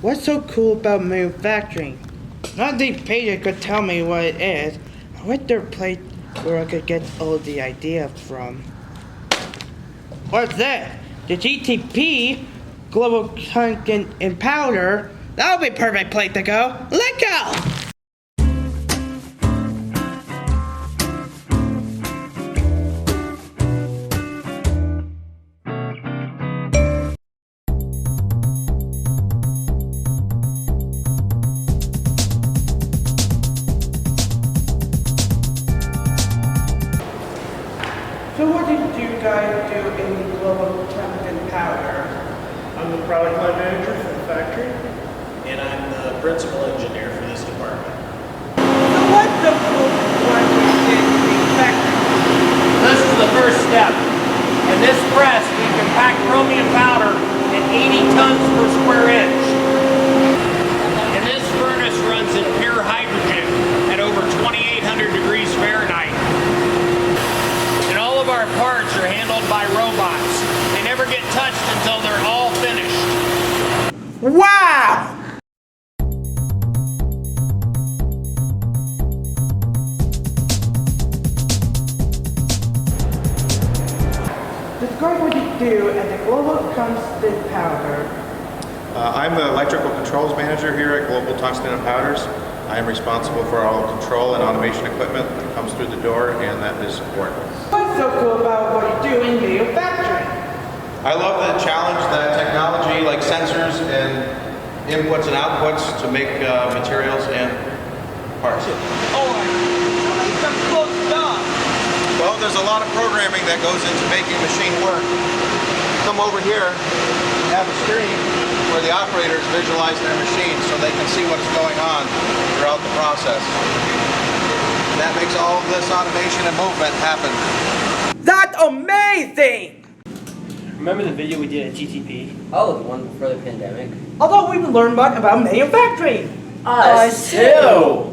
What's so cool about manufacturing? None of these pages could tell me what it is. I wish there were place where I could get all the idea from. What's that? The GTP, Global Tungsten and Powder. That'll be a perfect place to go. Let's go! So what did you guys do in the Global Tungsten Powder? I'm the product line manager for the factory. And I'm the principal engineer for this department. So what's the cool one we did in the factory? This is the first step. In this press, we compact chromium powder at 80 tons per square inch. And this furnace runs in pure hydrogen at over 2,800 degrees Fahrenheit. And all of our parts are handled by robots. They never get touched until they're all finished. Wow! Describe what you do at the Global Tungsten Powder. I'm the electrical controls manager here at Global Tungsten and Powders. I am responsible for all control and automation equipment that comes through the door, and that is important. What's so cool about what you do in manufacturing? I love the challenge that technology like sensors and inputs and outputs to make materials and parts. Well, there's a lot of programming that goes into making a machine work. Come over here and have a screen where the operators visualize their machine so they can see what is going on throughout the process. That makes all of this automation and movement happen. That's amazing! Remember the video we did at GTP? Oh, the one before the pandemic? Although we learned much about manufacturing. Us too!